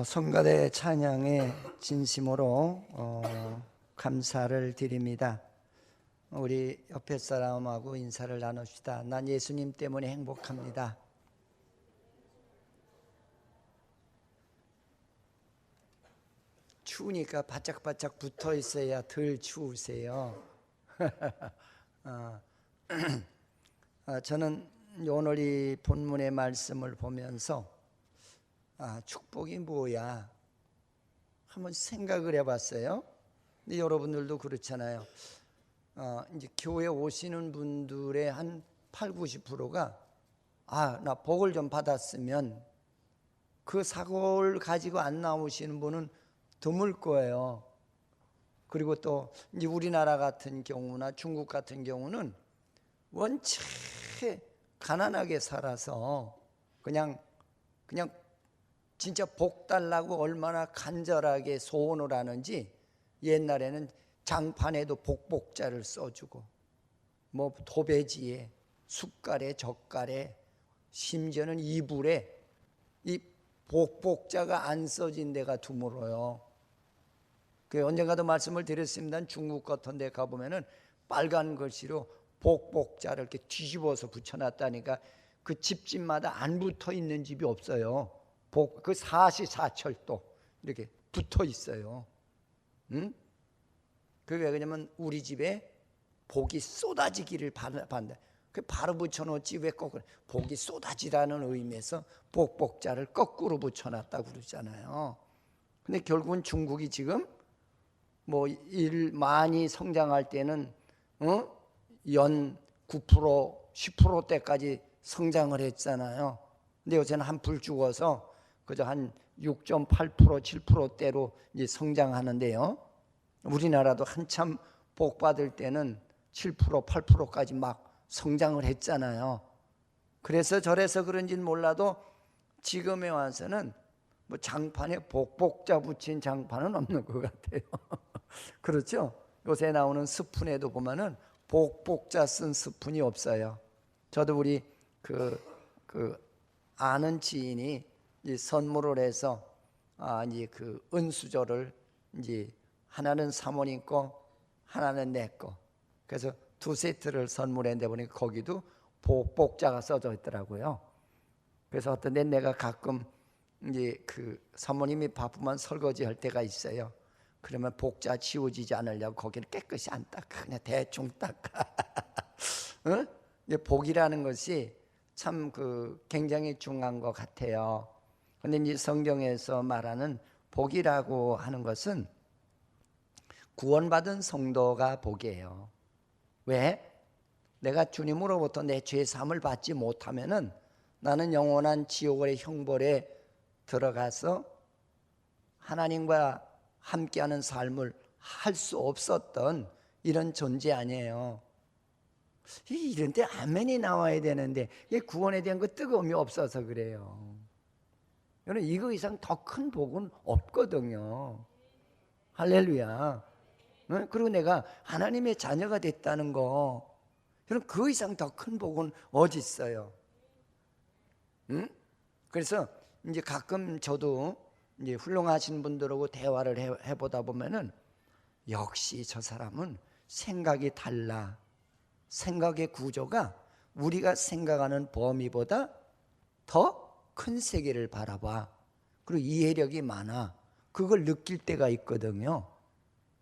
성가대 찬양에 진심으로 감사를 드립니다. 우리 옆에 사람하고 인사를 나눕시다. 난 예수님 때문에 행복합니다. 추우니까 바짝바짝 붙어 있어야 덜 추우세요. 저는 오늘 이 본문의 말씀을 보면서 축복이 뭐야? 한번 생각을 해봤어요. 근데 여러분들도 그렇잖아요. 이제 교회 오시는 분들의 한 80~90%가 나 복을 좀 받았으면, 그 사고를 가지고 안 나오시는 분은 드물 거예요. 그리고 또 이제 우리나라 같은 경우나 중국 같은 경우는 원체 가난하게 살아서 그냥 진짜 복 달라고 얼마나 간절하게 소원을 하는지, 옛날에는 장판에도 복복자를 써주고, 뭐 도배지에, 숟갈에, 젓갈에, 심지어는 이불에 이 복복자가 안 써진 데가 드물어요. 언젠가도 말씀을 드렸습니다. 중국 같은 데 가보면은 빨간 글씨로 복복자를 이렇게 뒤집어서 붙여놨다니까 그 집집마다 안 붙어 있는 집이 없어요. 그 사시사철도 이렇게 붙어 있어요. 그게 왜냐면 우리 집에 복이 쏟아지기를 바란다. 바로 붙여놓지 왜 거꾸로, 복이 쏟아지라는 의미에서 복복자를 거꾸로 붙여놨다고 그러잖아요. 근데 결국은 중국이 지금 뭐 많이 성장할 때는 연 9%, 10%대까지 성장을 했잖아요. 근데 요새는 한풀 죽어서 그저 한 6.8%, 7%대로 이제 성장하는데요. 우리나라도 한참 복 받을 때는 7%, 8%까지 막 성장을 했잖아요. 그래서 저래서 그런지는 몰라도 지금에 와서는 뭐 장판에 복복자 붙인 장판은 없는 것 같아요. 그렇죠? 요새 나오는 스푼에도 보면은 복복자 쓴 스푼이 없어요. 저도 우리 아는 지인이 이제 선물을 해서 이제 그 은수저를 이제 하나는 사모님 거, 하나는 내 거. 그래서 2세트를 선물했는데 보니까 거기도 복복자가 써져 있더라고요. 그래서 어떤 데 내가 가끔 이제 그 사모님이 바쁘면 설거지 할 때가 있어요. 그러면 복자 지워지지 않으려고 거기를 깨끗이 안 닦아. 그냥 대충 닦아. 복이라는 것이 참 굉장히 중요한 것 같아요. 그런데 이제 성경에서 말하는 복이라고 하는 것은 구원받은 성도가 복이에요. 왜? 내가 주님으로부터 내 죄 사함을 받지 못하면은 나는 영원한 지옥의 형벌에 들어가서 하나님과 함께하는 삶을 할 수 없었던 이런 존재 아니에요. 이런 데 아멘이 나와야 되는데 구원에 대한 그 뜨거움이 없어서 그래요. 여러분, 이거 이상 더 큰 복은 없거든요. 할렐루야. 그리고 내가 하나님의 자녀가 됐다는 거, 여러분, 그 이상 더 큰 복은 어디 있어요? 그래서 이제 가끔 저도 이제 훌륭하신 분들하고 대화를 해보다 보면은 역시 저 사람은 생각이 달라. 생각의 구조가 우리가 생각하는 범위보다 더 큰 세계를 바라봐. 그리고 이해력이 많아. 그걸 느낄 때가 있거든요.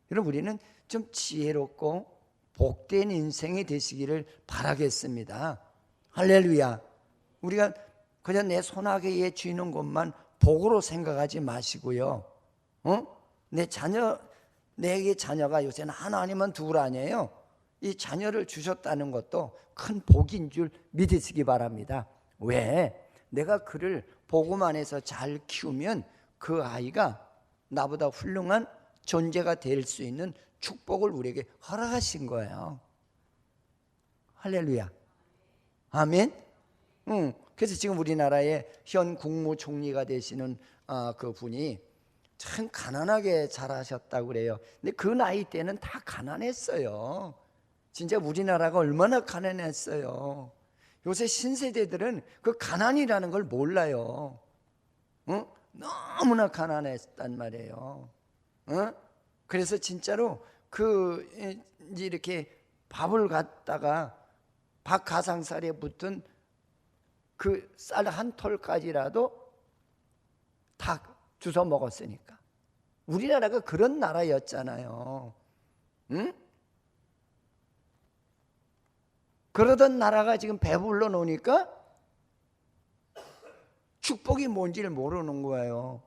여러분, 우리는 좀 지혜롭고 복된 인생이 되시기를 바라겠습니다. 할렐루야. 우리가 그냥 내 손아귀에 쥐는 것만 복으로 생각하지 마시고요. 내게 자녀가 요새는 하나 아니면 둘 아니에요. 이 자녀를 주셨다는 것도 큰 복인 줄 믿으시기 바랍니다. 왜? 내가 그를 복음 안에서 잘 키우면 그 아이가 나보다 훌륭한 존재가 될 수 있는 축복을 우리에게 허락하신 거예요. 할렐루야. 아멘. 그래서 지금 우리나라의 현 국무총리가 되시는 그 분이 참 가난하게 자라셨다고 그래요. 근데 그 나이 때는 다 가난했어요. 진짜 우리나라가 얼마나 가난했어요. 요새 신세대들은 그 가난이라는 걸 몰라요. 너무나 가난했단 말이에요. 그래서 진짜로 이제 이렇게 밥을 갖다가 밥 가상살에 붙은 그 쌀 한 톨까지라도 다 주워 먹었으니까. 우리나라가 그런 나라였잖아요. 응? 그러던 나라가 지금 배불러 놓으니까 축복이 뭔지를 모르는 거예요.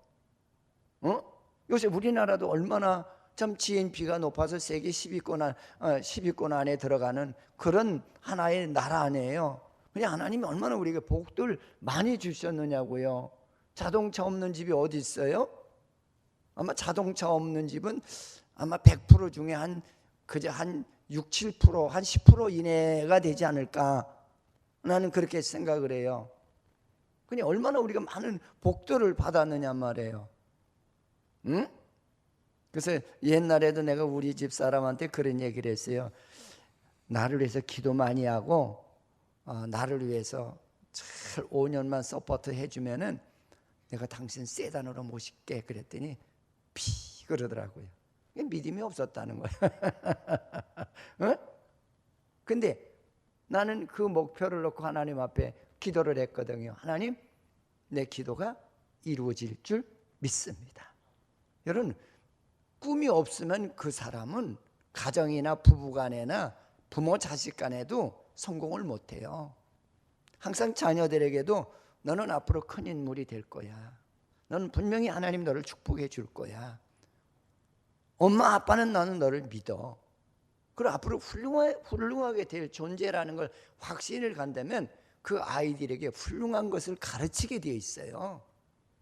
요새 우리나라도 얼마나 참 GNP가 높아서 세계 10위권 안에 들어가는 그런 하나의 나라 아니에요. 그냥 하나님이 얼마나 우리에게 복들 많이 주셨느냐고요. 자동차 없는 집이 어디 있어요? 아마 자동차 없는 집은 아마 100% 중에 한 6, 7%, 한 10% 이내가 되지 않을까. 나는 그렇게 생각을 해요. 그냥 얼마나 우리가 많은 복들을 받았느냐 말이에요. 응? 그래서 옛날에도 내가 우리 집 사람한테 그런 얘기를 했어요. 나를 위해서 기도 많이 하고 나를 위해서 잘 5년만 서포트 해주면은 내가 당신 세단으로 모실게. 그랬더니 피 그러더라고요. 믿음이 없었다는 거예요. 근데 나는 그 목표를 놓고 하나님 앞에 기도를 했거든요. 하나님, 내 기도가 이루어질 줄 믿습니다. 여러분, 꿈이 없으면 그 사람은 가정이나 부부간에나 부모 자식 간에도 성공을 못해요. 항상 자녀들에게도 너는 앞으로 큰 인물이 될 거야. 너는 분명히 하나님 너를 축복해 줄 거야. 엄마 아빠는 나는 너를 믿어. 그리고 앞으로 훌륭하게 될 존재라는 걸 확신을 간다면 그 아이들에게 훌륭한 것을 가르치게 되어 있어요.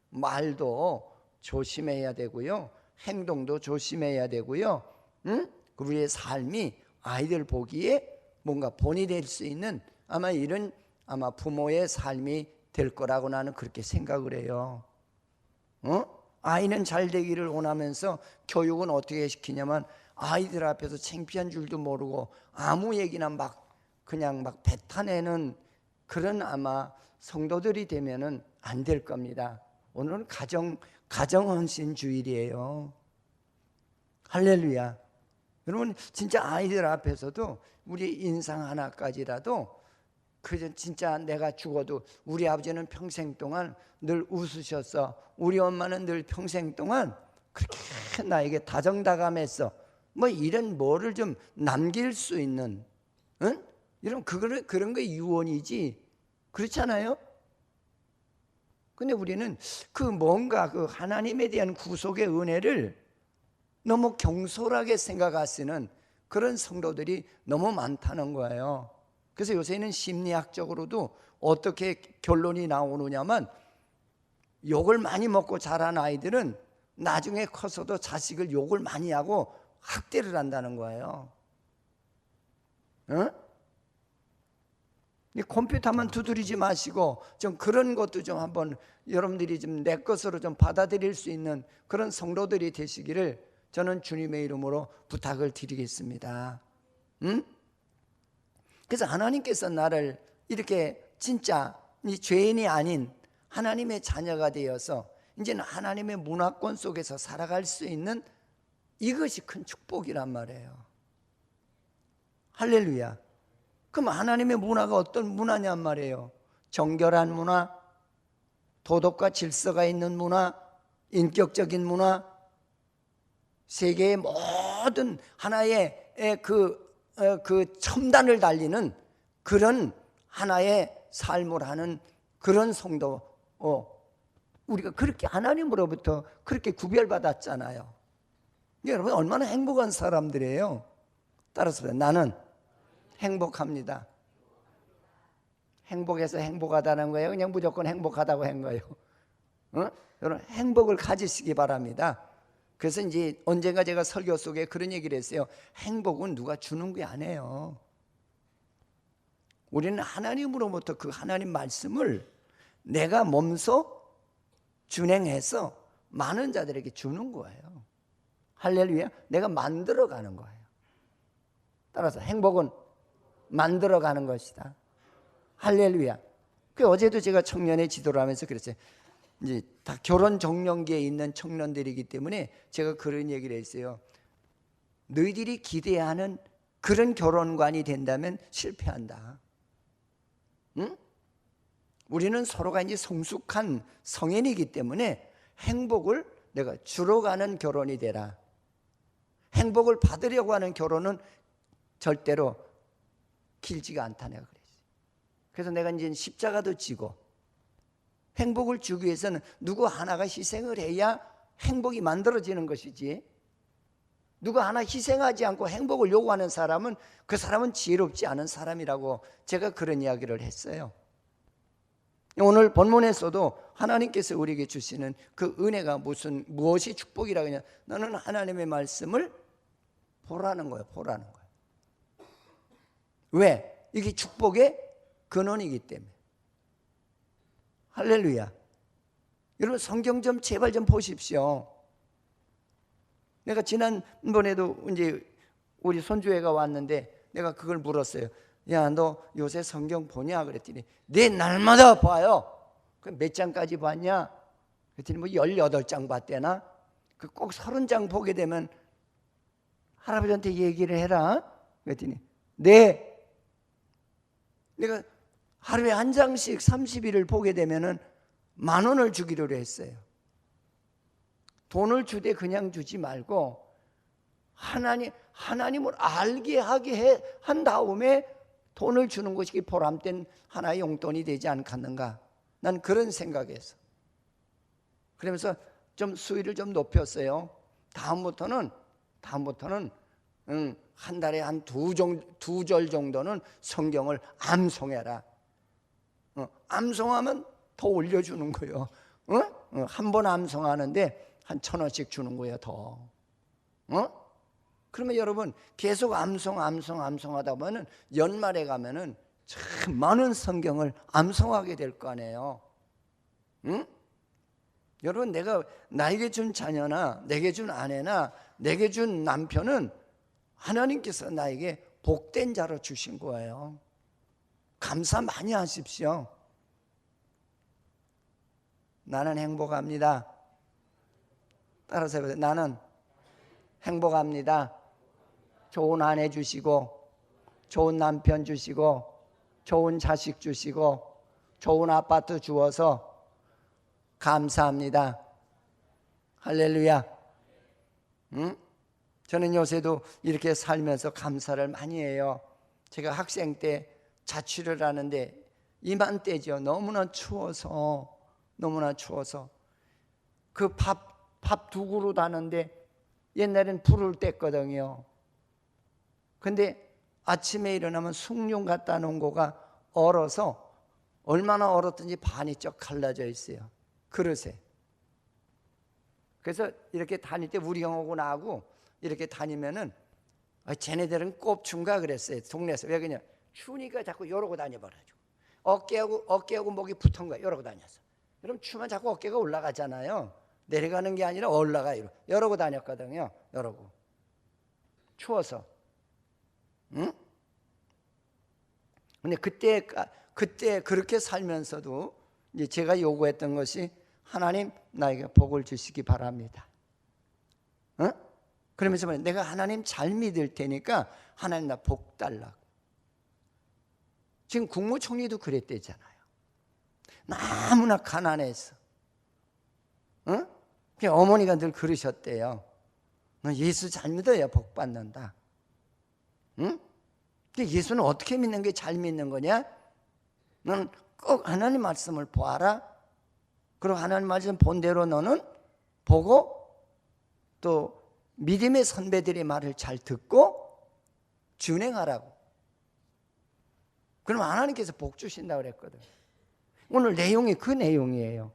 말도 조심해야 되고요. 행동도 조심해야 되고요. 우리의 삶이 아이들 보기에 뭔가 본이 될 수 있는 아마 부모의 삶이 될 거라고 나는 그렇게 생각을 해요. 아이는 잘 되기를 원하면서 교육은 어떻게 시키냐면 아이들 앞에서 창피한 줄도 모르고 아무 얘기나 그냥 뱉어내는 그런 아마 성도들이 되면은 안 될 겁니다. 오늘은 가정헌신 주일이에요. 할렐루야. 여러분 진짜 아이들 앞에서도 우리 인상 하나까지라도 진짜 내가 죽어도 우리 아버지는 평생 동안 늘 웃으셨어. 우리 엄마는 늘 평생 동안 그렇게 나에게 다정다감했어. 이런 뭐를 좀 남길 수 있는, 이런 그런 게 유언이지. 그렇잖아요? 근데 우리는 뭔가 하나님에 대한 구속의 은혜를 너무 경솔하게 생각하시는 그런 성도들이 너무 많다는 거예요. 그래서 요새는 심리학적으로도 어떻게 결론이 나오느냐면 욕을 많이 먹고 자란 아이들은 나중에 커서도 자식을 욕을 많이 하고 학대를 한다는 거예요. 컴퓨터만 두드리지 마시고 좀 그런 것도 좀 한번 여러분들이 좀 내 것으로 좀 받아들일 수 있는 그런 성도들이 되시기를 저는 주님의 이름으로 부탁을 드리겠습니다. 그래서 하나님께서 나를 이렇게 진짜 죄인이 아닌 하나님의 자녀가 되어서 이제는 하나님의 문화권 속에서 살아갈 수 있는 이것이 큰 축복이란 말이에요. 할렐루야. 그럼 하나님의 문화가 어떤 문화냔 말이에요. 정결한 문화, 도덕과 질서가 있는 문화, 인격적인 문화, 세계의 모든 하나의 그 첨단을 달리는 그런 하나의 삶을 하는 그런 성도, 우리가 그렇게 하나님으로부터 그렇게 구별받았잖아요. 여러분 얼마나 행복한 사람들이에요. 따라서 나는 행복합니다. 행복해서 행복하다는 거예요? 그냥 무조건 행복하다고 한 거예요? 여러분 행복을 가지시기 바랍니다. 그래서 이제 언젠가 제가 설교 속에 그런 얘기를 했어요. 행복은 누가 주는 게 아니에요. 우리는 하나님으로부터 그 하나님 말씀을 내가 몸소 준행해서 많은 자들에게 주는 거예요. 할렐루야. 내가 만들어가는 거예요. 따라서 행복은 만들어가는 것이다. 할렐루야. 어제도 제가 청년의 지도를 하면서 그랬어요. 이제 다 결혼 정년기에 있는 청년들이기 때문에 제가 그런 얘기를 했어요. 너희들이 기대하는 그런 결혼관이 된다면 실패한다. 응? 우리는 서로가 이제 성숙한 성인이기 때문에 행복을 내가 주러 가는 결혼이 되라. 행복을 받으려고 하는 결혼은 절대로 길지가 않다 내가 그랬어요. 그래서 내가 이제 십자가도 지고 행복을 주기 위해서는 누구 하나가 희생을 해야 행복이 만들어지는 것이지, 누구 하나 희생하지 않고 행복을 요구하는 사람은 그 사람은 지혜롭지 않은 사람이라고 제가 그런 이야기를 했어요. 오늘 본문에서도 하나님께서 우리에게 주시는 그 은혜가 무엇이 축복이라고 하냐, 너는 하나님의 말씀을 보라는 거예요. 보라는 거예요. 왜? 이게 축복의 근원이기 때문에. 할렐루야. 여러분 성경 좀 제발 좀 보십시오. 내가 지난번에도 이제 우리 손주애가 왔는데 내가 그걸 물었어요. 야, 너 요새 성경 보냐? 그랬더니 네, 날마다 봐요. 몇 장까지 봤냐? 그랬더니 뭐 18장 봤대나? 꼭 30장 보게 되면 할아버지한테 얘기를 해라. 그랬더니 네. 내가 하루에 한 장씩 30일을 보게 되면은 10,000원을 주기로 했어요. 돈을 주되 그냥 주지 말고 하나님을 알게 하게 한 다음에 돈을 주는 것이 보람된 하나의 용돈이 되지 않겠는가? 난 그런 생각에서 그러면서 좀 수위를 좀 높였어요. 다음부터는 한 달에 한 두 절 정도는 성경을 암송해라. 암송하면 더 올려주는 거예요. 한 번 암송하는데 한 1,000원씩 주는 거예요. 더. 그러면 여러분 계속 암송하다 보면 연말에 가면은 참 많은 성경을 암송하게 될 거 아니에요. 응? 여러분 내가 나에게 준 자녀나 내게 준 아내나 내게 준 남편은 하나님께서 나에게 복된 자로 주신 거예요. 감사 많이 하십시오. 나는 행복합니다. 따라서 해보세요. 나는 행복합니다. 좋은 아내 주시고 좋은 남편 주시고 좋은 자식 주시고 좋은 아파트 주어서 감사합니다. 할렐루야. 응? 저는 요새도 이렇게 살면서 감사를 많이 해요. 제가 학생 때 자취를 하는데 이맘때죠. 너무나 추워서 그 밥 두 그릇 하는데 옛날엔 불을 뗐거든요. 근데 아침에 일어나면 숭늉 갖다 놓은 거가 얼어서 얼마나 얼었든지 반이 쩍 갈라져 있어요. 그릇에. 그래서 이렇게 다닐 때 우리 형하고 나하고 이렇게 다니면은 쟤네들은 꼽춘가 그랬어요. 동네에서. 왜 그냥 추우니까 자꾸 이러고 다녀버려가지고 어깨하고 목이 붙은 거야. 이러고 다녔어. 그럼 추면 자꾸 어깨가 올라가잖아요. 내려가는 게 아니라 올라가요. 이러고 다녔거든요. 이러고 추워서. 응? 근데 그때 그렇게 살면서도 이제 제가 요구했던 것이 하나님 나에게 복을 주시기 바랍니다. 응? 그러면서 내가 하나님 잘 믿을 테니까 하나님 나 복 달라고. 지금 국무총리도 그랬대잖아요. 너무나 가난해서. 응? 어머니가 늘 그러셨대요. 너 예수 잘 믿어야 복 받는다. 응? 예수는 어떻게 믿는 게 잘 믿는 거냐? 너는 꼭 하나님 말씀을 보아라. 그리고 하나님 말씀 본 대로 너는 보고 또 믿음의 선배들의 말을 잘 듣고 준행하라고. 그럼 하나님께서 복 주신다고 그랬거든. 오늘 내용이 그 내용이에요.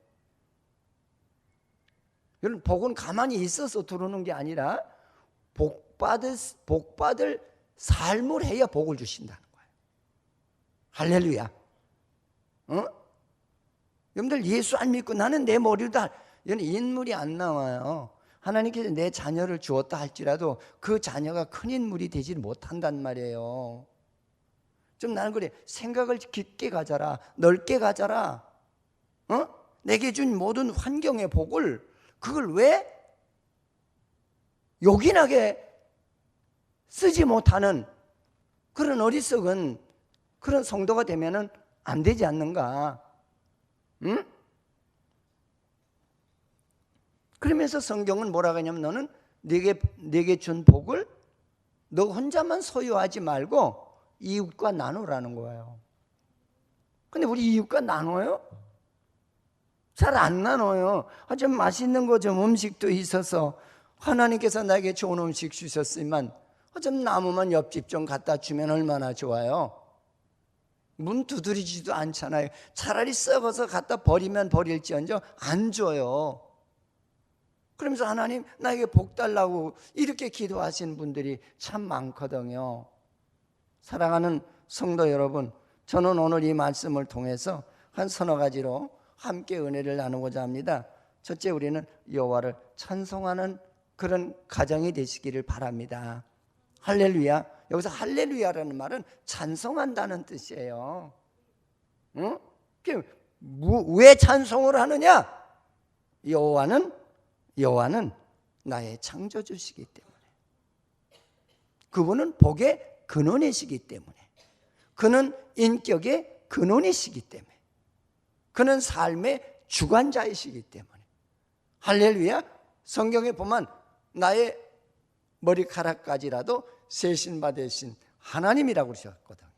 여러분 복은 가만히 있어서 들어오는 게 아니라 복받을 삶을 해야 복을 주신다는 거예요. 할렐루야. 여러분들 예수 안 믿고 나는 내 머리로 다 이런 인물이 안 나와요. 하나님께서 내 자녀를 주었다 할지라도 그 자녀가 큰 인물이 되지 못한단 말이에요. 좀 나는 그래. 생각을 깊게 가져라. 넓게 가져라. 내게 준 모든 환경의 복을 그걸 왜 요긴하게 쓰지 못하는 그런 어리석은 그런 성도가 되면은 안 되지 않는가? 응? 그러면서 성경은 뭐라고 하냐면 너는 내게 준 복을 너 혼자만 소유하지 말고 이웃과 나누라는 거예요. 근데 우리 이웃과 나눠요? 잘 안 나눠요. 좀 맛있는 거 좀 음식도 있어서 하나님께서 나에게 좋은 음식 주셨지만 좀 남으면 옆집 좀 갖다 주면 얼마나 좋아요. 문 두드리지도 않잖아요. 차라리 썩어서 갖다 버리면 버릴지언정 안 줘요. 그러면서 하나님 나에게 복 달라고 이렇게 기도하시는 분들이 참 많거든요. 사랑하는 성도 여러분, 저는 오늘 이 말씀을 통해서 한 서너 가지로 함께 은혜를 나누고자 합니다. 첫째, 우리는 여호와를 찬송하는 그런 가정이 되시기를 바랍니다. 할렐루야. 여기서 할렐루야라는 말은 찬송한다는 뜻이에요. 응? 왜 찬송을 하느냐? 여호와는 나의 창조주시기 때문에, 그분은 복의 근원이시기 때문에, 그는 인격의 근원이시기 때문에, 그는 삶의 주관자이시기 때문에. 할렐루야. 성경에 보면 나의 머리카락까지라도 세신 받으신 하나님이라고 그러셨거든요.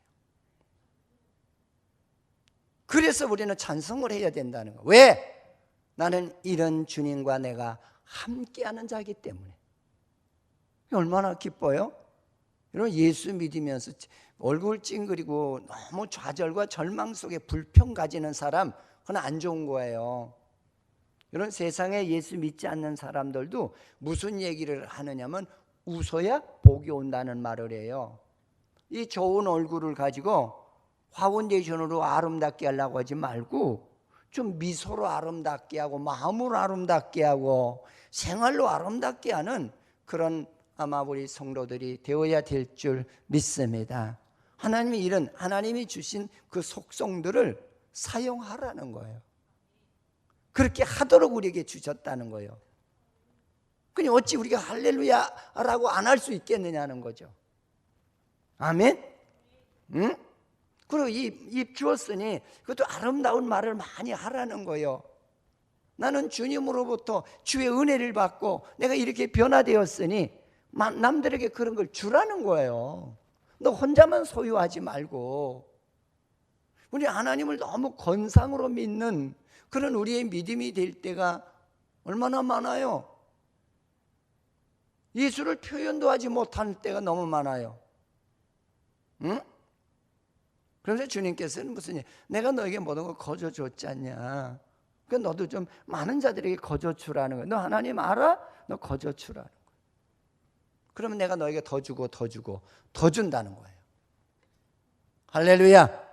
그래서 우리는 찬송을 해야 된다는 거예요. 왜? 나는 이런 주님과 내가 함께하는 자이기 때문에. 얼마나 기뻐요? 여러분, 예수 믿으면서 얼굴 찡그리고 너무 좌절과 절망 속에 불평 가지는 사람, 그건 안 좋은 거예요. 여러분, 세상에 예수 믿지 않는 사람들도 무슨 얘기를 하느냐면 웃어야 복이 온다는 말을 해요. 이 좋은 얼굴을 가지고 파운데이션으로 아름답게 하려고 하지 말고 좀 미소로 아름답게 하고 마음으로 아름답게 하고 생활로 아름답게 하는 그런 아마 우리 성도들이 되어야 될 줄 믿습니다. 하나님이 주신 그 속성들을 사용하라는 거예요. 그렇게 하도록 우리에게 주셨다는 거예요. 그니 어찌 우리가 할렐루야라고 안 할 수 있겠느냐는 거죠. 아멘? 응? 그리고 입 주었으니 그것도 아름다운 말을 많이 하라는 거예요. 나는 주님으로부터 주의 은혜를 받고 내가 이렇게 변화되었으니 남들에게 그런 걸 주라는 거예요. 너 혼자만 소유하지 말고. 우리 하나님을 너무 건상으로 믿는 그런 우리의 믿음이 될 때가 얼마나 많아요. 예수를 표현도 하지 못할 때가 너무 많아요. 응? 그래서 주님께서는 무슨 내가 너에게 모든 걸 거저 줬지 않냐. 그러니까 너도 좀 많은 자들에게 거저 주라는 거야. 너 하나님 알아? 너 거저 주라는 거야. 그러면 내가 너에게 더 주고 더 주고 더 준다는 거예요. 할렐루야.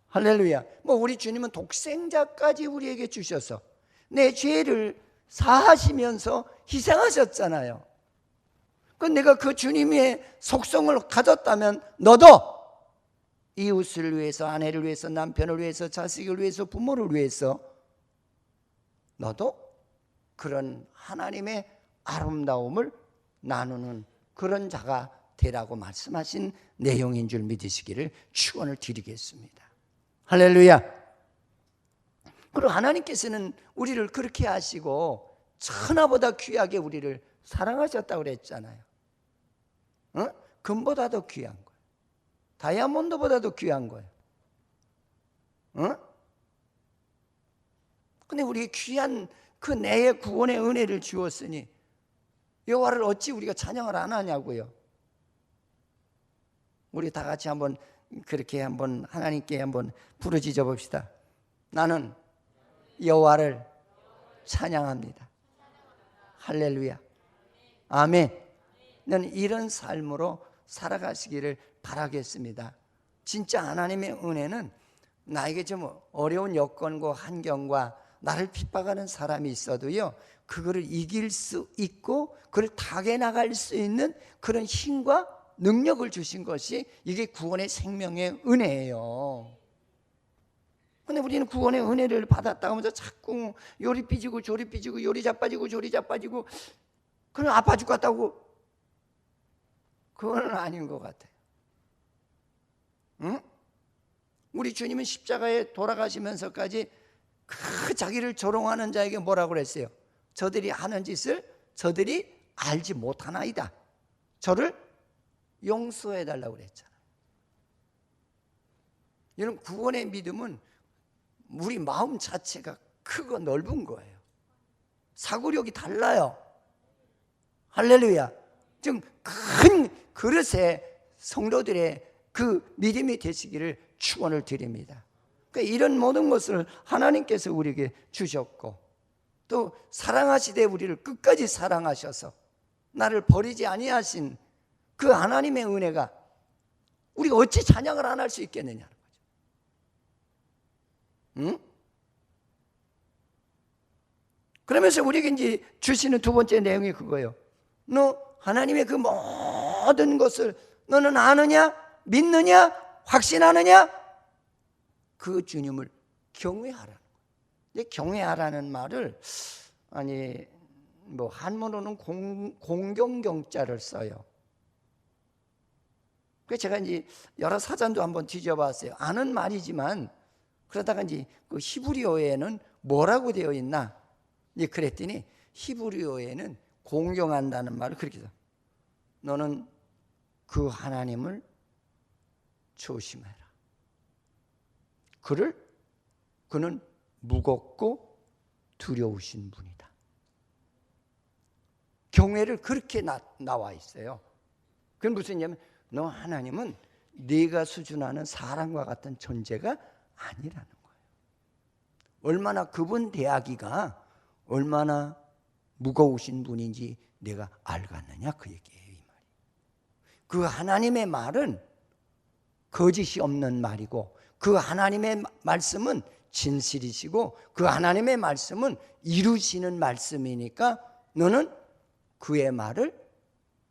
할렐루야. 우리 주님은 독생자까지 우리에게 주셔서 내 죄를 사하시면서 희생하셨잖아요. 내가 그 주님의 속성을 가졌다면 너도 이웃을 위해서, 아내를 위해서, 남편을 위해서, 자식을 위해서, 부모를 위해서 너도 그런 하나님의 아름다움을 나누는 그런 자가 되라고 말씀하신 내용인 줄 믿으시기를 축원을 드리겠습니다. 할렐루야. 그리고 하나님께서는 우리를 그렇게 하시고 천하보다 귀하게 우리를 사랑하셨다고 그랬잖아요. 금보다도 귀한 거예요. 다이아몬드보다도 귀한 거예요. 근데 우리에게 귀한 그 내의 구원의 은혜를 주었으니 여호와를 어찌 우리가 찬양을 안 하냐고요. 우리 다 같이 한번 그렇게 한번 하나님께 한번 부르짖어 봅시다. 나는 여호와를 찬양합니다. 할렐루야. 아멘. 나는 이런 삶으로 살아가시기를 바라겠습니다. 진짜 하나님의 은혜는 나에게 좀 어려운 여건과 환경과 나를 핍박하는 사람이 있어도요, 그거를 이길 수 있고 그걸 타개 나갈 수 있는 그런 힘과 능력을 주신 것이 이게 구원의 생명의 은혜예요. 근데 우리는 구원의 은혜를 받았다 하면서 자꾸 요리 삐지고 조리 삐지고 요리 자빠지고 조리 자빠지고 그럼 아파 죽겠다고. 그거는 아닌 것 같아요. 응? 우리 주님은 십자가에 돌아가시면서까지 그 자기를 조롱하는 자에게 뭐라고 그랬어요? 저들이 하는 짓을 저들이 알지 못하나이다. 저를 용서해 달라고 그랬잖아요. 여러분, 구원의 믿음은 우리 마음 자체가 크고 넓은 거예요. 사고력이 달라요. 할렐루야. 좀 큰 그릇에 성도들의 그 믿음이 되시기를 축원을 드립니다. 그러니까 이런 모든 것을 하나님께서 우리에게 주셨고, 또 사랑하시되 우리를 끝까지 사랑하셔서 나를 버리지 아니하신 그 하나님의 은혜가 우리가 어찌 찬양을 안 할 수 있겠느냐는 거죠. 응? 그러면서 우리에게 이제 주시는 두 번째 내용이 그거예요. 너 하나님의 그 모든 것을 너는 아느냐? 믿느냐? 확신하느냐? 그 주님을 경외하라는 거예요. 경외하라는 말을 아니 뭐 한문으로는 공경경자를 써요. 그래서 제가 이제 여러 사전도 한번 뒤져봤어요. 아는 말이지만 그러다가 이제 그 히브리어에는 뭐라고 되어 있나? 이제 그랬더니 히브리어에는 공경한다는 말을 그렇게 써. 너는 그 하나님을 조심해라. 그는 무겁고 두려우신 분이다. 경외를 그렇게 나와 있어요. 그건 무슨 얘기냐면 너 하나님은 네가 수준하는 사람과 같은 존재가 아니라는 거예요. 얼마나 그분 대하기가 얼마나 무거우신 분인지 내가 알겠느냐 그 얘기예요. 이 말이. 그 하나님의 말은 거짓이 없는 말이고 그 하나님의 말씀은 진실이시고 그 하나님의 말씀은 이루시는 말씀이니까 너는 그의 말을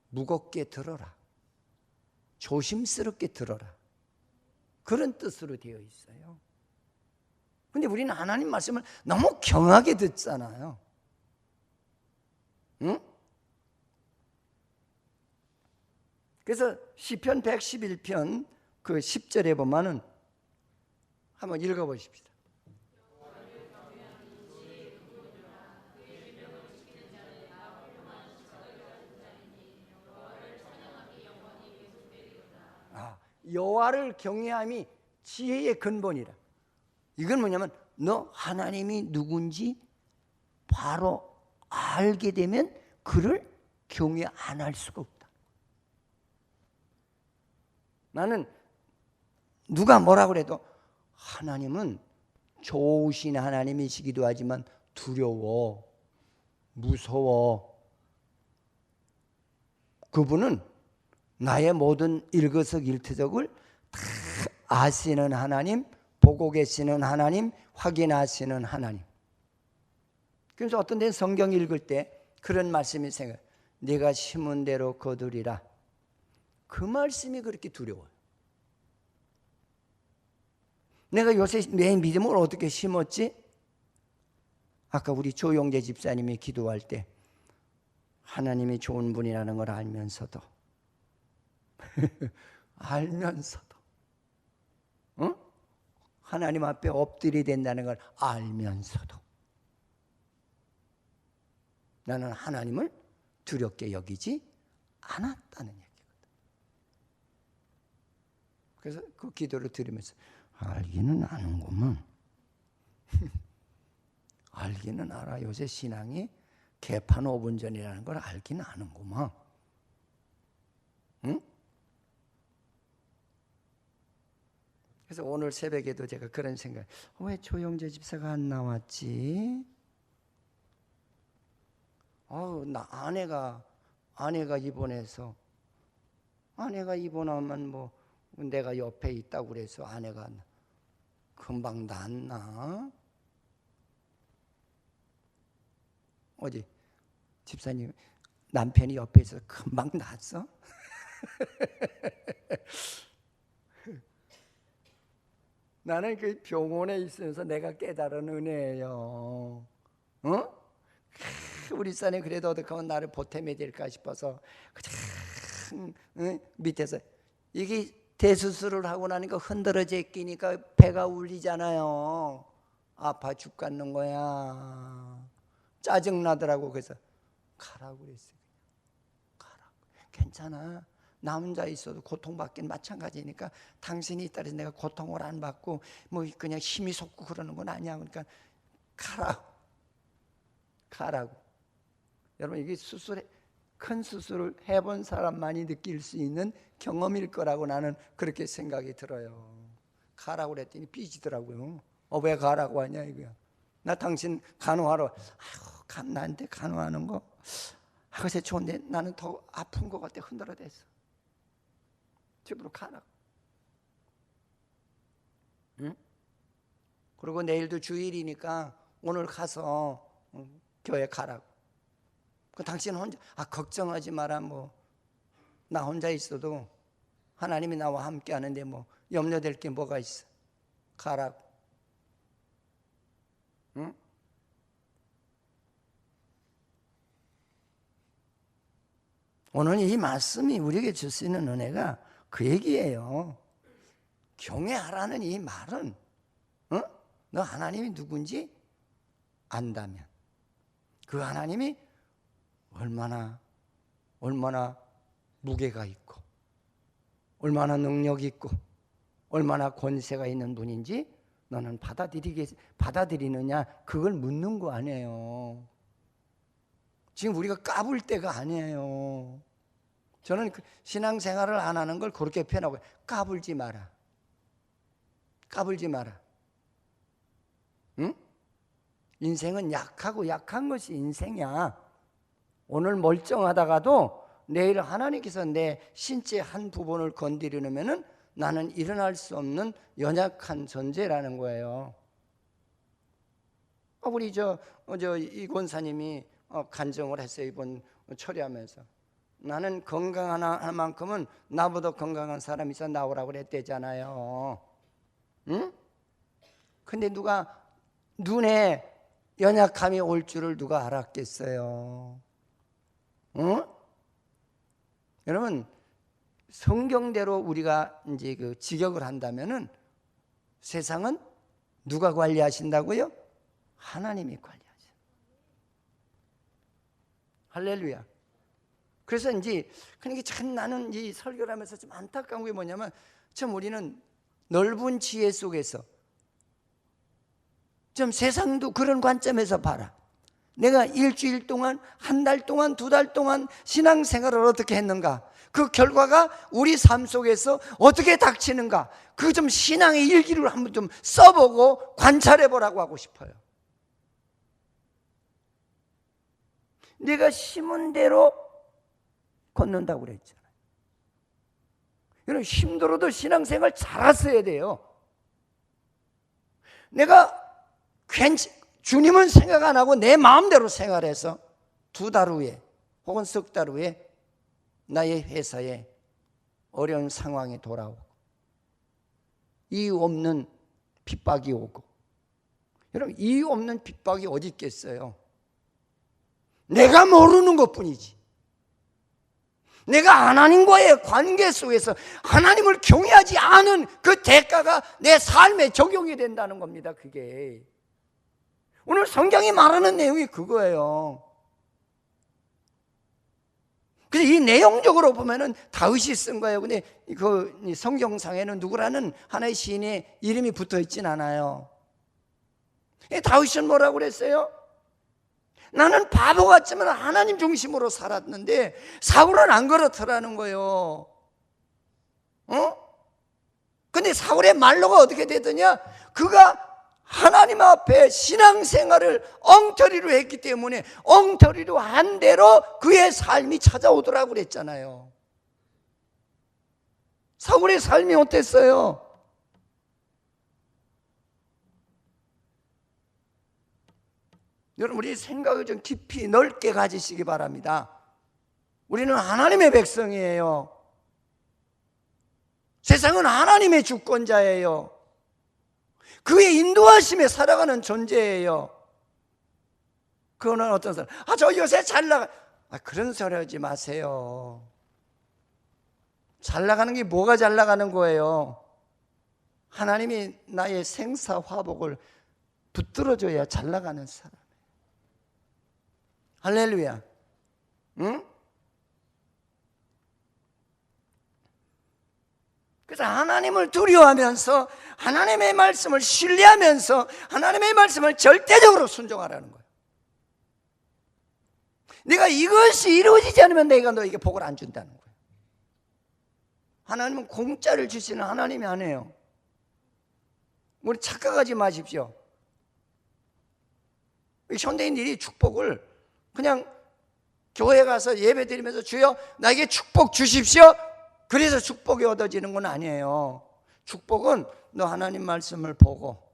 무겁게 들어라. 조심스럽게 들어라. 그런 뜻으로 되어 있어요. 근데 우리는 하나님 말씀을 너무 경하게 듣잖아요. 응? 그래서 시편 111편 그 10절에 보면은 한번 읽어보십시다. 여호와를 경외함이 지혜의 근본이라. 이건 뭐냐면 너 하나님이 누군지 바로 알게 되면 그를 경외 안 할 수가 없다. 나는 누가 뭐라 그래도 하나님은 좋으신 하나님이시기도 하지만 두려워, 무서워. 그분은 나의 모든 일거석일투족을 다 아시는 하나님, 보고 계시는 하나님, 확인하시는 하나님. 그래서 어떤 데는 성경 읽을 때 그런 말씀이 생겨요. 네가 심은 대로 거두리라. 그 말씀이 그렇게 두려워요. 내가 요새 내 믿음을 어떻게 심었지? 아까 우리 조용재 집사님이 기도할 때 하나님이 좋은 분이라는 걸 알면서도 어? 하나님 앞에 엎드려야 된다는 걸 알면서도 나는 하나님을 두렵게 여기지 않았다는 얘기거든. 그래서 그 기도를 들으면서 알기는 아는구만. 알기는 알아. 요새 신앙이 개판 5분 전이라는 걸 알기는 아는구만. 응? 그래서 오늘 새벽에도 제가 그런 생각, 왜 조용재 집사가 안 나왔지? 나 아내가 입원해서 아내가 입원하면 뭐 내가 옆에 있다고 그래서 아내가 금방 낫나? 어디 집사님 남편이 옆에 있어서 금방 낫어? 나는 그 병원에 있으면서 내가 깨달은 은혜예요. 우리 사람이 그래도 어떻게 하면 나를 보탬해야 될까 싶어서 그냥 밑에서 이게 대수술을 하고 나니까 흔들어져 끼니까 배가 울리잖아요. 아파 죽겠는 거야. 짜증나더라고. 그래서 가라고 그랬어요. 가라고. 괜찮아. 나 혼자 있어도 고통받긴 마찬가지니까 당신이 있다 해서 내가 고통을 안 받고 뭐 그냥 힘이 솟고 그러는 건 아니야. 그러니까 가라고. 여러분, 이게 큰 수술을 해본 사람만이 느낄 수 있는 경험일 거라고 나는 그렇게 생각이 들어요. 가라고 그랬더니 삐지더라고요. 왜 가라고 하냐 이거야. 나 당신 간호하러. 아유, 나한테 간호하는 거 글쎄 좋은데 나는 더 아픈 것 같아. 흔들어댔어. 집으로 가라고. 응? 그리고 내일도 주일이니까 오늘 가서 교회 가라고. 그 당신 혼자 걱정하지 마라. 뭐 나 혼자 있어도 하나님이 나와 함께 하는데 뭐 염려될 게 뭐가 있어. 가라고. 응? 오늘 이 말씀이 우리에게 줄 수 있는 은혜가 그 얘기예요. 경외하라는 이 말은 너 하나님이 누군지 안다면 그 하나님이 얼마나 무게가 있고 얼마나 능력이 있고 얼마나 권세가 있는 분인지 너는 받아들이느냐 그걸 묻는 거 아니에요. 지금 우리가 까불 때가 아니에요. 저는 신앙생활을 안 하는 걸 그렇게 표현하고 까불지 마라. 까불지 마라. 응? 인생은 약한 것이 인생이야. 오늘 멀쩡하다가도 내일 하나님께서 내 신체 한 부분을 건드리려면은 나는 일어날 수 없는 연약한 존재라는 거예요. 우리 이 권사님이 간증을 했어요. 이번 처리하면서 나는 건강한 만큼은 나보다 건강한 사람이 있어 나오라고 그랬대잖아요. 응? 근데 누가 눈에 연약함이 올 줄을 누가 알았겠어요? 응? 여러분, 성경대로 우리가 이제 그 직역을 한다면은 세상은 누가 관리하신다고요? 하나님이 관리하셔. 할렐루야. 그래서 이제 그러니까 참 나는 이 설교를 하면서 좀 안타까운 게 뭐냐면 참 우리는 넓은 지혜 속에서 좀 세상도 그런 관점에서 봐라. 내가 일주일 동안, 한 달 동안, 두 달 동안 신앙생활을 어떻게 했는가? 그 결과가 우리 삶 속에서 어떻게 닥치는가? 그 좀 신앙의 일기를 한번 좀 써보고 관찰해 보라고 하고 싶어요. 내가 심은 대로 걷는다고 그랬잖아요. 여러분, 힘들어도 신앙생활 잘하셔야 돼요. 내가 주님은 생각 안 하고 내 마음대로 생활해서 두 달 후에 혹은 석 달 후에 나의 회사에 어려운 상황이 돌아오고 이유 없는 핍박이 오고. 여러분, 이유 없는 핍박이 어디 있겠어요? 내가 모르는 것뿐이지. 내가 하나님과의 관계 속에서 하나님을 경외하지 않은 그 대가가 내 삶에 적용이 된다는 겁니다. 그게 오늘 성경이 말하는 내용이 그거예요. 그래서 이 내용적으로 보면은 다윗이 쓴 거예요. 근데 그 성경상에는 누구라는 하나의 시인의 이름이 붙어 있진 않아요. 다윗은 뭐라고 그랬어요? 나는 바보 같지만 하나님 중심으로 살았는데 사울은 안 그렇더라는 거예요. 근데 사울의 말로가 어떻게 되더냐? 그가 하나님 앞에 신앙생활을 엉터리로 했기 때문에 엉터리로 한 대로 그의 삶이 찾아오더라고 그랬잖아요. 사울의 삶이 어땠어요? 여러분, 우리 생각을 좀 깊이 넓게 가지시기 바랍니다. 우리는 하나님의 백성이에요. 세상은 하나님의 주권자예요. 그의 인도하심에 살아가는 존재예요. 그거는 어떤 사람, 저 요새 잘 나가, 그런 소리 하지 마세요. 잘 나가는 게 뭐가 잘 나가는 거예요? 하나님이 나의 생사화복을 붙들어줘야 잘 나가는 사람. 할렐루야. 응? 그래서 하나님을 두려워하면서 하나님의 말씀을 신뢰하면서 하나님의 말씀을 절대적으로 순종하라는 거예요. 내가 이것이 이루어지지 않으면 내가 너에게 복을 안 준다는 거예요. 하나님은 공짜를 주시는 하나님이 아니에요. 우리 착각하지 마십시오. 현대인들이 축복을 그냥 교회 가서 예배 드리면서 주여 나에게 축복 주십시오, 그래서 축복이 얻어지는 건 아니에요. 축복은 너 하나님 말씀을 보고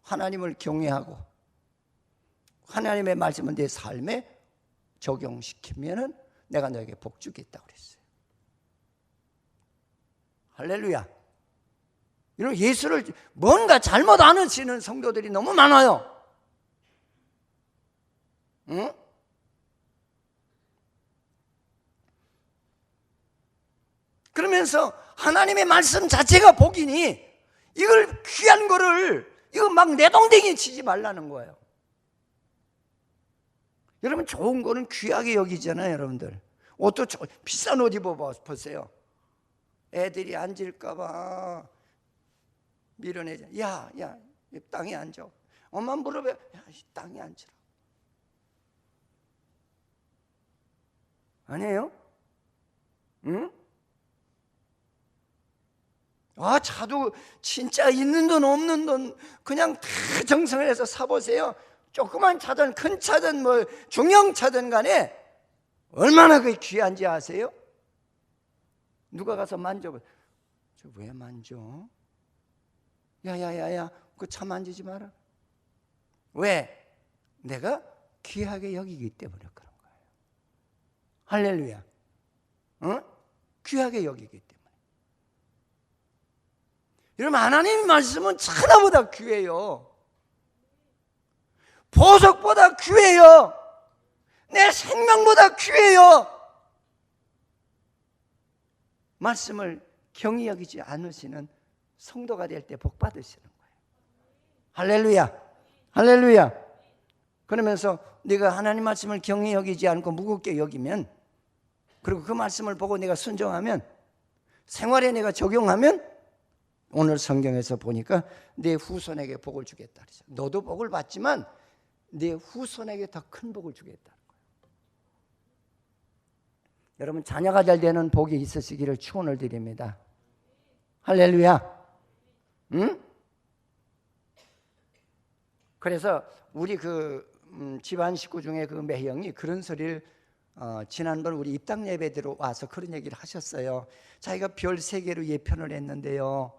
하나님을 경외하고 하나님의 말씀을 내 삶에 적용시키면은 내가 너에게 복 주겠다고 그랬어요. 할렐루야. 이런 예수를 뭔가 잘못 아시는 성도들이 너무 많아요. 응? 그러면서 하나님의 말씀 자체가 복이니 이걸 귀한 거를 이거 막 내동댕이 치지 말라는 거예요. 여러분 좋은 거는 귀하게 여기잖아요. 여러분들 옷도 비싼 옷 입어보세요. 애들이 앉을까 봐 밀어내자. 야 땅에 앉아. 엄마 물어봐. 땅에 앉으라. 아니에요? 응? 차도 진짜 있는 돈 없는 돈 그냥 다 정성을 해서 사보세요. 조그만 차든 큰 차든 뭐 중형차든 간에 얼마나 그게 귀한지 아세요? 누가 가서 만져봐. 저 왜 만져? 야야야야, 그 차 만지지 마라. 왜? 내가 귀하게 여기기 때문에 그런 거예요. 할렐루야. 어? 귀하게 여기기 때문에. 여러분 하나님 말씀은 천하보다 귀해요. 보석보다 귀해요. 내 생명보다 귀해요. 말씀을 경히 여기지 않으시는 성도가 될 때 복 받으시는 거예요. 할렐루야. 할렐루야. 그러면서 네가 하나님 말씀을 경히 여기지 않고 무겁게 여기면, 그리고 그 말씀을 보고 내가 순종하면, 생활에 내가 적용하면, 오늘 성경에서 보니까 내 후손에게 복을 주겠다. 너도 복을 받지만 내 후손에게 더 큰 복을 주겠다는 거예요. 여러분 자녀가 잘 되는 복이 있으시기를 축원을 드립니다. 할렐루야. 응? 그래서 우리 집안 식구 중에 그 매형이 그런 소리를 지난번 우리 입당 예배 들어와서 그런 얘기를 하셨어요. 자기가 별 3개로 예편을 했는데요.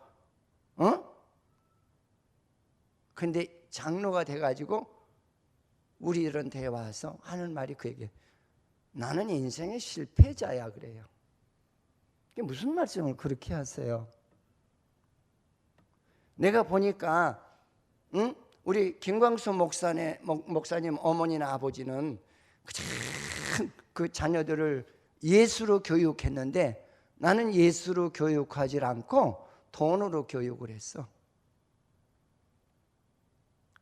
근데 장로가 돼가지고 우리들한테 와서 하는 말이 그에게, 나는 인생의 실패자야 그래요. 이게 무슨 말씀을 그렇게 하세요? 내가 보니까 우리 김광수 목사님 어머니나 아버지는 그 자녀들을 예수로 교육했는데 나는 예수로 교육하지 않고 돈으로 교육을 했어.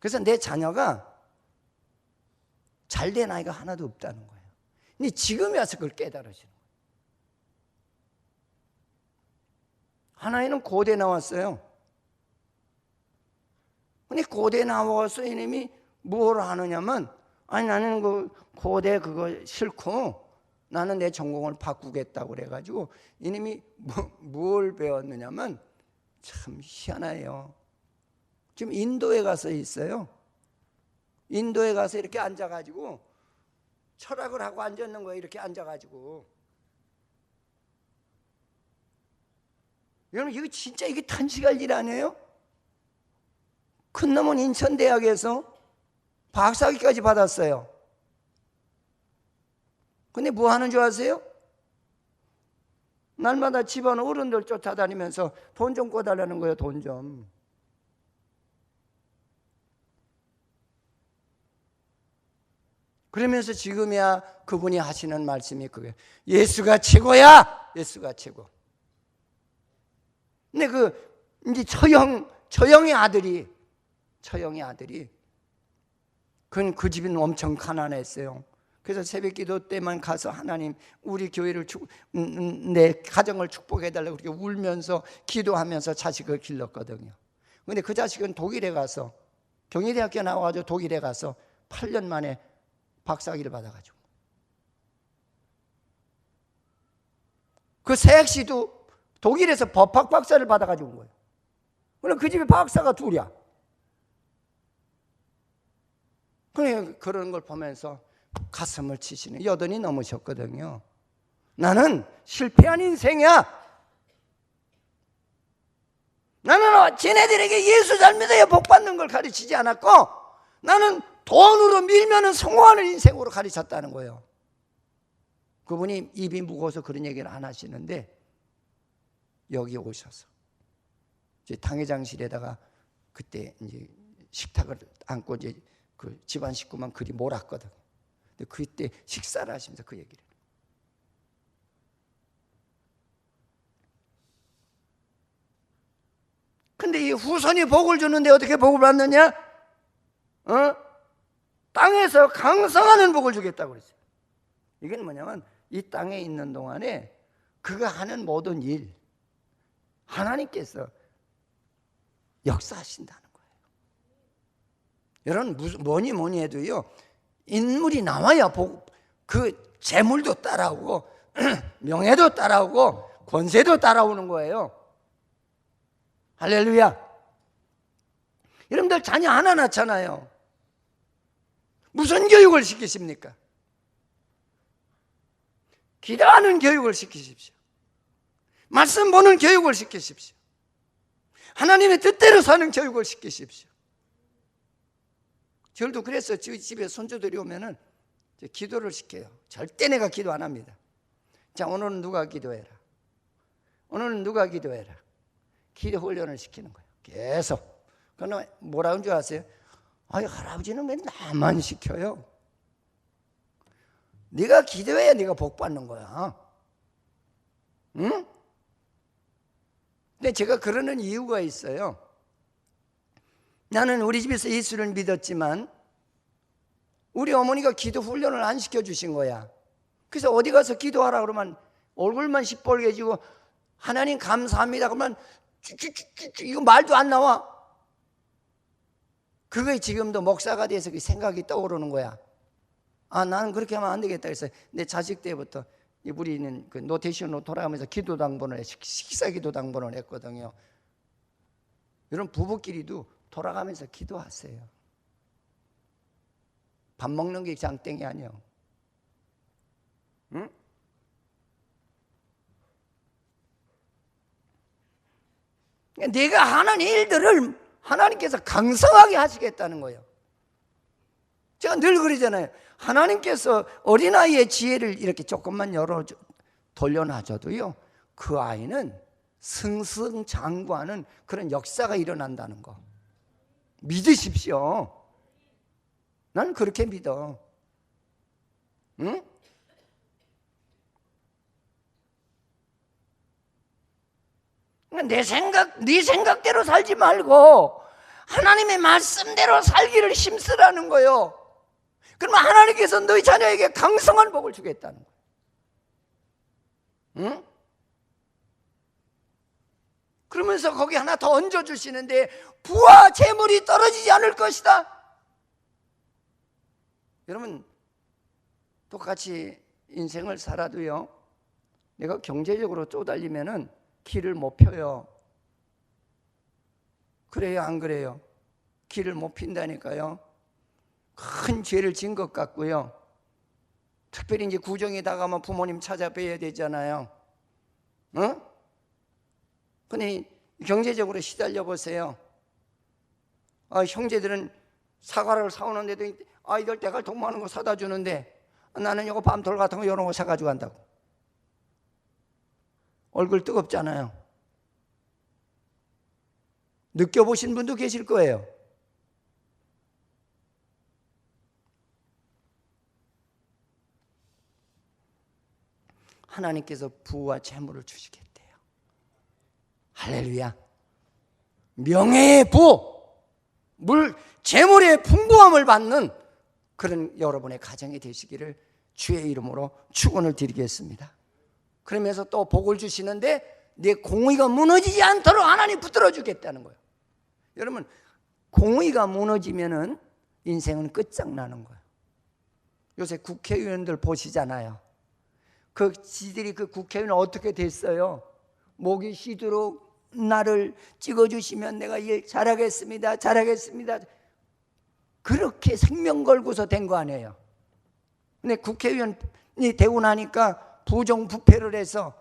그래서 내 자녀가 잘된 아이가 하나도 없다는 거예요. 근데 지금에 와서 그걸 깨달으시는 거예요. 하나이는 고대 나왔어요. 근데 고대 나와서 이놈이 뭘 하느냐면, 나는 그 고대 그거 싫고 나는 내 전공을 바꾸겠다고 그래가지고 이놈이 뭘 배웠느냐면 참 희한해요. 지금 인도에 가서 있어요. 인도에 가서 이렇게 앉아가지고 철학을 하고 앉아있는 거예요. 이렇게 앉아가지고. 여러분 이거 진짜 이게 단식할 일 아니에요? 큰 놈은 인천대학에서 박사학위까지 받았어요. 근데 뭐 하는 줄 아세요? 날마다 집안 어른들 쫓아다니면서 돈 좀 꿔달라는 거예요. 돈 좀. 그러면서 지금이야 그분이 하시는 말씀이 그게 예수가 최고야. 예수가 최고. 근데 이제 처형의 아들이 그 집은 엄청 가난했어요. 그래서 새벽 기도 때만 가서 하나님 우리 교회를 내 가정을 축복해달라고 그렇게 울면서 기도하면서 자식을 길렀거든요. 근데 그 자식은 독일에 가서 경희대학교 나와가지고 독일에 가서 8년 만에 박사학위를 받아가지고 그 새학씨도 독일에서 법학 박사를 받아가지고 온 거예요. 그럼 그 집에 박사가 둘이야. 그런 걸 보면서 가슴을 치시는 80이 넘으셨거든요. 나는 실패한 인생이야. 나는 쟤네들에게 예수 잘 믿어야 복 받는 걸 가르치지 않았고 나는 돈으로 밀면은 성공하는 인생으로 가르쳤다는 거예요. 그분이 입이 무거워서 그런 얘기를 안 하시는데 여기 오셔서 이제 당회장실에다가 그때 이제 식탁을 안고 이제 그 집안 식구만 그리 몰았거든. 근데 그때 식사를 하시면서 그 얘기를. 근데 이 후손이 복을 주는데 어떻게 복을 받느냐? 땅에서 강성하는 복을 주겠다고 그랬어요. 이게 뭐냐면 이 땅에 있는 동안에 그가 하는 모든 일 하나님께서 역사하신다는 거예요. 여러분 뭐니 해도요 인물이 나와야 그 재물도 따라오고 명예도 따라오고 권세도 따라오는 거예요. 할렐루야. 여러분들 자녀 하나 낳잖아요. 무슨 교육을 시키십니까? 기도하는 교육을 시키십시오. 말씀 보는 교육을 시키십시오. 하나님의 뜻대로 사는 교육을 시키십시오. 저도 그래서 저희 집에 손주들이 오면은 기도를 시켜요. 절대 내가 기도 안 합니다. 자, 오늘은 누가 기도해라. 오늘은 누가 기도해라. 기도 훈련을 시키는 거예요. 계속. 그러면 뭐라는 줄 아세요? 아니, 할아버지는 왜 나만 시켜요? 네가 기도해야 네가 복 받는 거야. 응? 근데 제가 그러는 이유가 있어요. 나는 우리 집에서 예수를 믿었지만 우리 어머니가 기도 훈련을 안 시켜주신 거야. 그래서 어디 가서 기도하라 그러면 얼굴만 시뻘개지고 하나님 감사합니다 그러면 이거 말도 안 나와. 그게 지금도 목사가 돼서 그 생각이 떠오르는 거야. 아, 나는 그렇게 하면 안 되겠다. 그래서 내 자식 때부터 우리는 그 노테이션으로 돌아가면서 기도 당번을 식사 기도 당번을 했거든요. 이런 부부끼리도 돌아가면서 기도하세요. 밥 먹는 게 장땡이 아니요. 응? 내가 하는 일들을 하나님께서 강성하게 하시겠다는 거예요. 제가 늘 그러잖아요. 하나님께서 어린아이의 지혜를 이렇게 조금만 돌려놔줘도요 그 아이는 승승장구하는 그런 역사가 일어난다는 거 믿으십시오. 나는 그렇게 믿어. 응? 네 생각대로 살지 말고 하나님의 말씀대로 살기를 힘쓰라는 거예요. 그러면 하나님께서 너희 자녀에게 강성한 복을 주겠다는 거예요. 응? 그러면서 거기 하나 더 얹어주시는데 부와 재물이 떨어지지 않을 것이다. 여러분 똑같이 인생을 살아도요 내가 경제적으로 쪼달리면은 길을 못 펴요. 그래요 안 그래요? 길을 못 핀다니까요. 큰 죄를 진 것 같고요. 특별히 이제 구정이 다가면 부모님 찾아뵈야 되잖아요. 어? 근데 경제적으로 시달려 보세요. 형제들은 사과를 사오는데도 아이들 때가 돈 많은 거 사다 주는데 나는 이거 밤돌 같은 거 이런 거 사가지고 간다고. 얼굴 뜨겁잖아요. 느껴보신 분도 계실 거예요. 하나님께서 부와 재물을 주시겠대요. 할렐루야. 명예의 부, 재물의 풍부함을 받는 그런 여러분의 가정이 되시기를 주의 이름으로 축원을 드리겠습니다. 그러면서 또 복을 주시는데 내 공의가 무너지지 않도록 하나님 붙들어 주겠다는 거예요. 여러분, 공의가 무너지면은 인생은 끝장나는 거예요. 요새 국회의원들 보시잖아요. 지들이 그 국회의원은 어떻게 됐어요? 목이 쉬도록 나를 찍어주시면 내가 일 잘하겠습니다. 잘하겠습니다. 그렇게 생명 걸고서 된 거 아니에요. 근데 국회의원이 되고 나니까 부정부패를 해서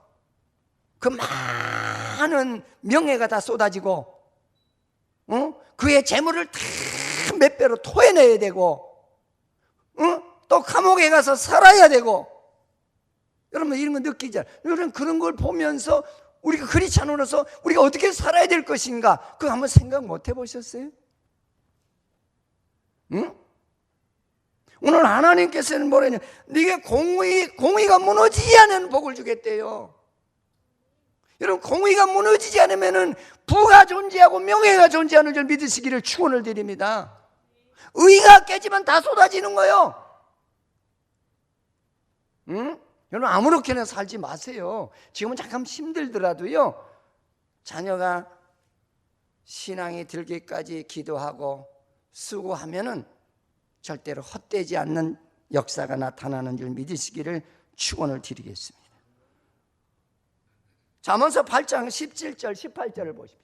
그 많은 명예가 다 쏟아지고, 그의 재물을 다 몇 배로 토해내야 되고, 또 감옥에 가서 살아야 되고. 여러분 이런 거 느끼잖아요. 여러분 그런 걸 보면서 우리가 크리스찬으로서 우리가 어떻게 살아야 될 것인가, 그거 한번 생각 못 해보셨어요? 응? 오늘 하나님께서는 뭐래냐, 네게 공의가 무너지지 않은 복을 주겠대요. 여러분 공의가 무너지지 않으면 부가 존재하고 명예가 존재하는 줄 믿으시기를 축원을 드립니다. 의가 깨지면 다 쏟아지는 거예요. 응? 여러분 아무렇게나 살지 마세요. 지금은 잠깐 힘들더라도요, 자녀가 신앙이 들기까지 기도하고 수고하면은 절대로 헛되지 않는 역사가 나타나는 줄 믿으시기를 축원을 드리겠습니다. 잠언서 8장 17절 18절을 보십시오.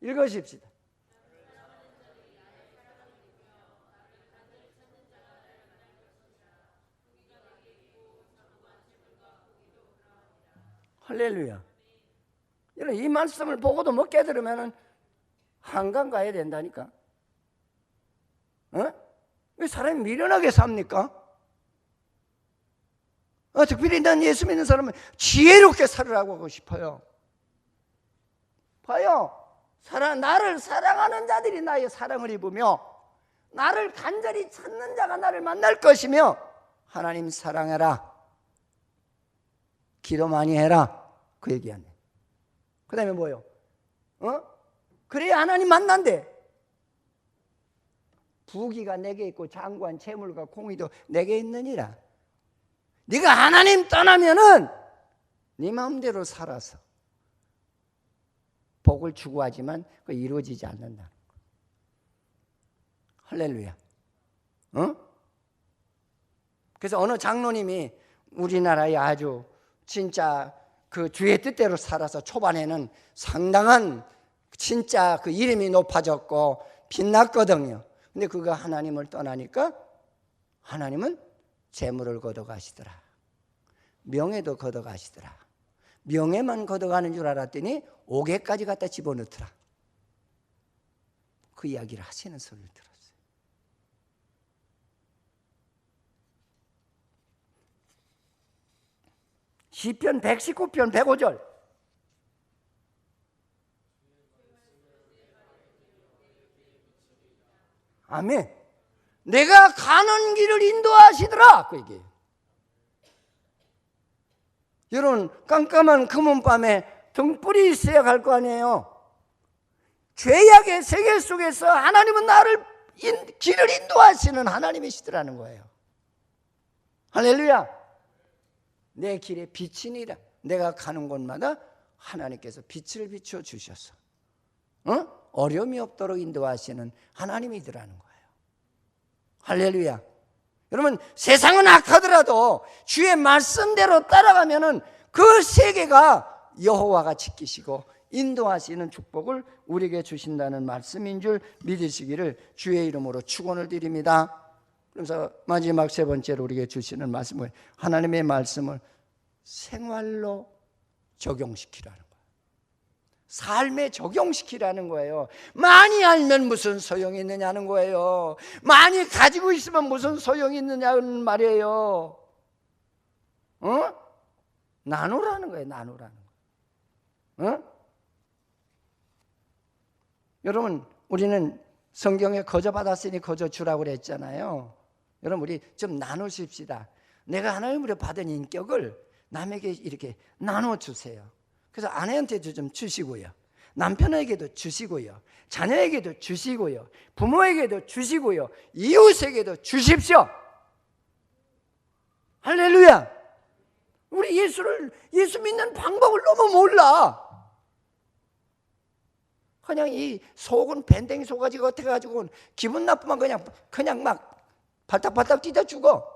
읽으십시다. 할렐루야. 여러분 이 말씀을 보고도 못 깨달으면 한강 가야 된다니까. 왜 사람이 미련하게 삽니까? 특별히 난 예수 믿는 사람은 지혜롭게 살으라고 하고 싶어요. 봐요. 나를 사랑하는 자들이 나의 사랑을 입으며 나를 간절히 찾는 자가 나를 만날 것이며, 하나님 사랑해라, 기도 많이 해라, 그 얘기하네. 그 다음에 뭐요? 그래야 하나님 만난대. 부귀가 내게 있고 장관 재물과 공의도 내게 있느니라. 네가 하나님 떠나면은 네 마음대로 살아서 복을 추구하지만 그 이루어지지 않는다는 거. 할렐루야. 그래서 어느 장로님이 우리나라에 아주 진짜 그 주의 뜻대로 살아서 초반에는 상당한 진짜 그 이름이 높아졌고 빛났거든요. 근데 그가 하나님을 떠나니까 하나님은 재물을 걷어가시더라, 명예도 걷어가시더라. 명예만 걷어가는 줄 알았더니 옥에까지 갖다 집어넣더라. 그 이야기를 하시는 소리를 들었어요. 시편 119편 105절. 아멘. 내가 가는 길을 인도하시더라, 그 얘기예요. 여러분 깜깜한 금은밤에 등불이 있어야 갈 거 아니에요. 죄악의 세계 속에서 하나님은 나를 길을 인도하시는 하나님이시더라는 거예요. 할렐루야. 내 길에 빛이니라. 내가 가는 곳마다 하나님께서 빛을 비춰 주셔서 어려움이 없도록 인도하시는 하나님이더라는 거예요. 할렐루야. 여러분 세상은 악하더라도 주의 말씀대로 따라가면은 그 세계가 여호와가 지키시고 인도하시는 축복을 우리에게 주신다는 말씀인 줄 믿으시기를 주의 이름으로 축원을 드립니다. 그래서 마지막 세 번째로 우리에게 주시는 말씀은 하나님의 말씀을 생활로 적용시키라는 거예요. 삶에 적용시키라는 거예요. 많이 알면 무슨 소용이 있느냐는 거예요. 많이 가지고 있으면 무슨 소용이 있느냐는 말이에요. 나누라는 거예요. 나누라는 거예요. 여러분 우리는 성경에 거저 받았으니 거저 주라고 그랬잖아요. 여러분 우리 좀 나누십시다. 내가 하나님으로 받은 인격을 남에게 이렇게 나눠주세요. 그래서 아내한테도 좀 주시고요, 남편에게도 주시고요, 자녀에게도 주시고요, 부모에게도 주시고요, 이웃에게도 주십시오. 할렐루야. 우리 예수 믿는 방법을 너무 몰라. 그냥 이 속은 밴댕이 속아지 같아가지고 기분 나쁘면 그냥 막 발딱발딱 뛰다 죽어.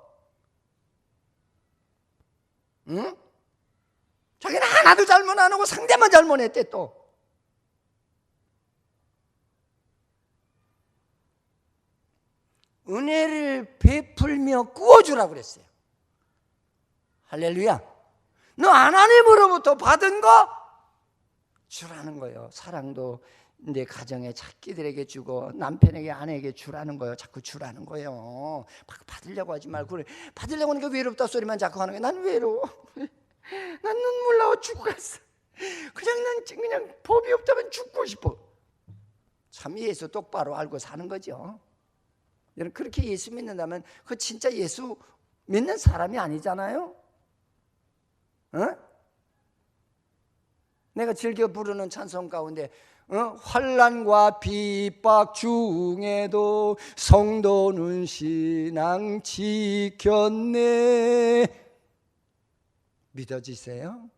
응? 자기는 하나도 잘못 안 하고 상대만 잘못했대. 또 은혜를 베풀며 꾸어주라고 그랬어요. 할렐루야. 너 하나님으로부터 받은 거 주라는 거예요. 사랑도 내 가정에 자기들에게 주고 남편에게 아내에게 주라는 거예요. 자꾸 주라는 거예요. 받으려고 하지 말고. 그래, 받으려고 하니까 외롭다 소리만 자꾸 하는 거예요. 난 외로워. 난 눈물 나와 죽겠어. 그냥 법이 없다면 죽고 싶어. 참 예수 똑바로 알고 사는 거죠. 여러분, 그렇게 예수 믿는다면 그 진짜 예수 믿는 사람이 아니잖아요. 내가 즐겨 부르는 찬송 가운데 환난과 핍박 중에도 성도는 신앙 지켰네. 믿어지세요?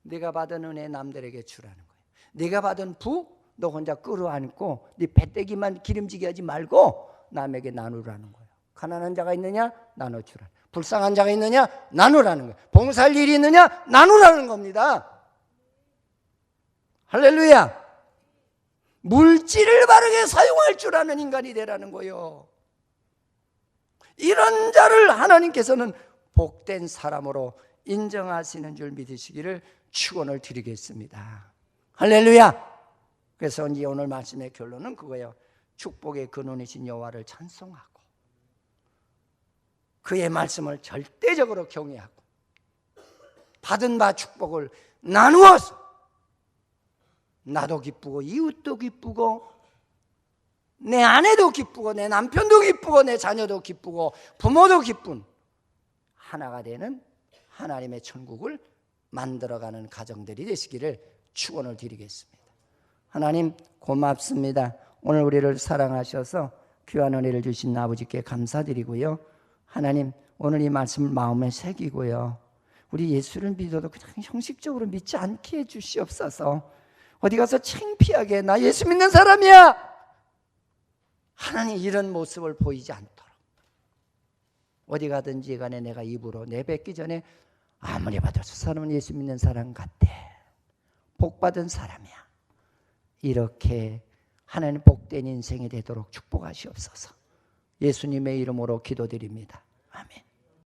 네가 받은 은혜 남들에게 주라는 거예요. 네가 받은 부 너 혼자 끌어안고 네 배때기만 기름지게 하지 말고 남에게 나누라는 거예요. 가난한 자가 있느냐? 나눠주라. 불쌍한 자가 있느냐? 나누라는 거예요. 봉사할 일이 있느냐? 나누라는 겁니다. 할렐루야. 물질을 바르게 사용할 줄 아는 인간이 되라는 거예요. 이런 자를 하나님께서는 복된 사람으로 인정하시는 줄 믿으시기를 축원을 드리겠습니다. 할렐루야. 그래서 이제 오늘 말씀의 결론은 그거예요. 축복의 근원이신 여호와를 찬송하고 그의 말씀을 절대적으로 경외하고 받은 바 축복을 나누어서 나도 기쁘고 이웃도 기쁘고 내 아내도 기쁘고 내 남편도 기쁘고 내 자녀도 기쁘고 부모도 기쁜 하나가 되는 하나님의 천국을 만들어가는 가정들이 되시기를 축원을 드리겠습니다. 하나님 고맙습니다. 오늘 우리를 사랑하셔서 귀한 은혜를 주신 아버지께 감사드리고요. 하나님 오늘 이 말씀을 마음에 새기고요. 우리 예수를 믿어도 그냥 형식적으로 믿지 않게 해주시옵소서. 어디 가서 창피하게 나 예수 믿는 사람이야 하나님 이런 모습을 보이지 않도록 어디 가든지 간에 내가 입으로 내뱉기 전에 아무리 봐도 저 사람은 예수 믿는 사람 같아, 복받은 사람이야, 이렇게 하나님 복된 인생이 되도록 축복하시옵소서. 예수님의 이름으로 기도드립니다. 아멘.